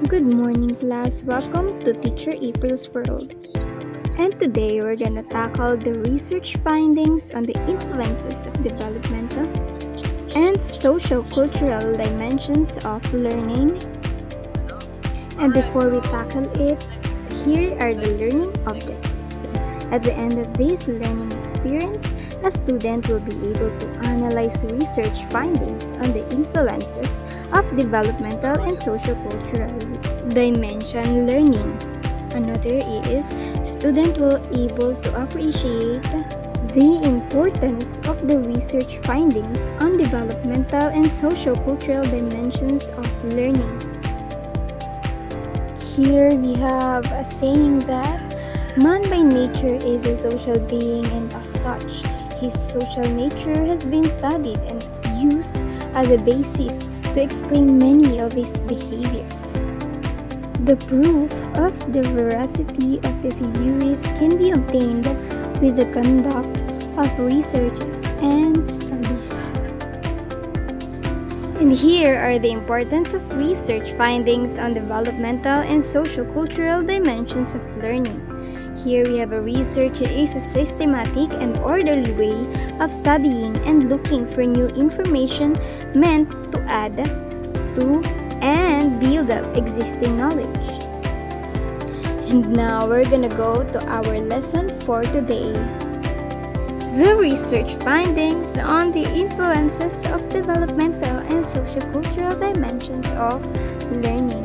Good morning, class. Welcome to Teacher April's World. And today we're gonna tackle the research findings on the influences of developmental and social-cultural dimensions of learning. And before we tackle it, here are the learning objectives. At the end of this learning experience, a student will be able to analyze research findings on the influences of developmental and social-cultural dimension learning. Another is student will able to appreciate the importance of the research findings on developmental and social-cultural dimensions of learning. Here we have a saying that man by nature is a social being, and as such, his social nature has been studied and used as a basis to explain many of his behaviors. The proof of the veracity of the theories can be obtained with the conduct of researches and studies. And here are the importance of research findings on developmental and social-cultural dimensions of learning. Here we have a research is a systematic and orderly way of studying and looking for new information meant to add to and build up existing knowledge. And now we're gonna go to our lesson for today. The research findings on the influences of developmental and sociocultural dimensions of learning.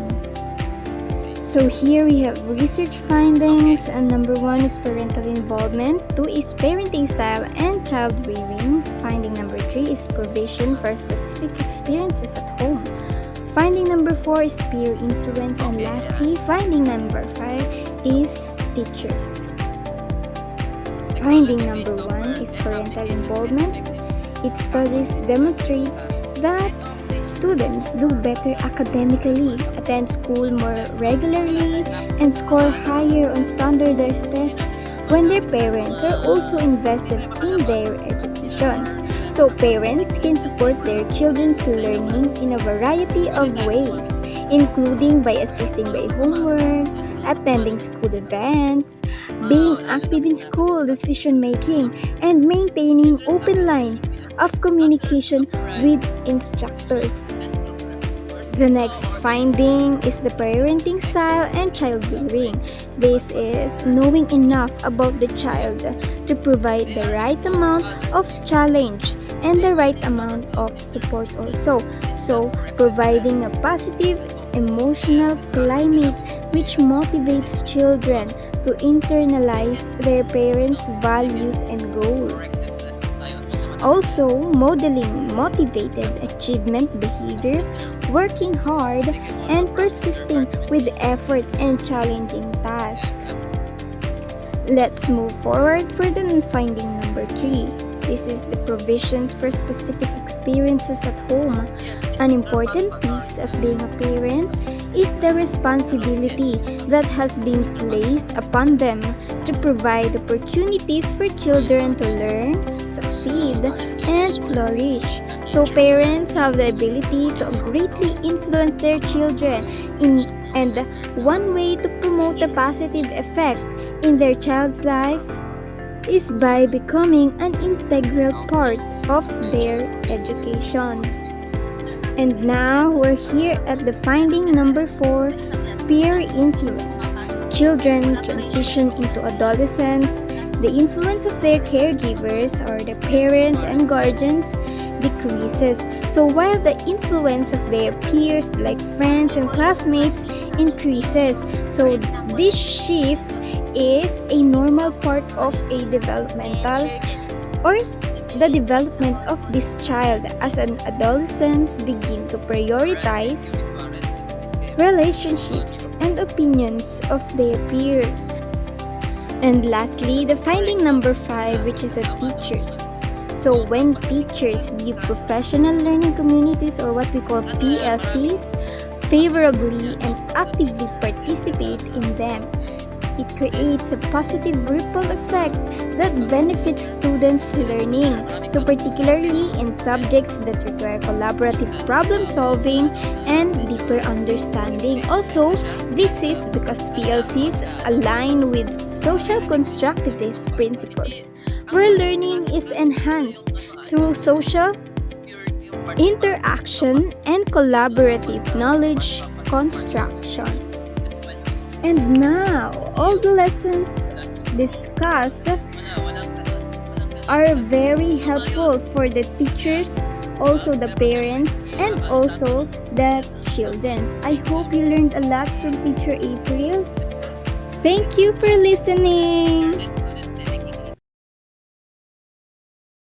So here we have research findings, and number 1 is parental involvement, 2 is parenting style and child rearing, finding number 3 is provision for specific experiences at home, finding number 4 is peer influence, and lastly, finding number 5 is teachers. Finding number 1 is parental involvement. Its studies demonstrate that students do better academically, attend school more regularly, and score higher on standardized tests when their parents are also invested in their educations. So parents can support their children's learning in a variety of ways, including by assisting by homework, attending school events, being active in school decision-making, and maintaining open lines of communication with instructors. The next finding is the parenting style and child rearing. This is knowing enough about the child to provide the right amount of challenge and the right amount of support also. So, providing a positive emotional climate which motivates children to internalize their parents' values and goals. Also, modeling motivated achievement behavior, working hard, and persisting with effort and challenging tasks. Let's move forward for the finding number 3. This is the provisions for specific experiences at home. An important piece of being a parent is the responsibility that has been placed upon them to provide opportunities for children to learn, succeed, and flourish. So parents have the ability to greatly influence their children and one way to promote a positive effect in their child's life is by becoming an integral part of their education. And now we're here at the finding number 4, peer influence. Children transition into adolescence. The influence of their caregivers or the parents and guardians decreases. So while the influence of their peers like friends and classmates increases. So this shift is a normal part of a developmental or the development of this child as an adolescents begin to prioritize relationships and opinions of their peers. And lastly, the finding number 5, which is the teachers. So when teachers view professional learning communities or what we call PLCs favorably and actively participate in them, it creates a positive ripple effect that benefits students' learning. So particularly in subjects that require collaborative problem solving and deeper understanding. Also, this is because PLCs align with social constructivist principles, where learning is enhanced through social interaction and collaborative knowledge construction. And now, all the lessons discussed are very helpful for the teachers, also the parents, and also the children. I hope you learned a lot from Teacher April. Thank you for listening.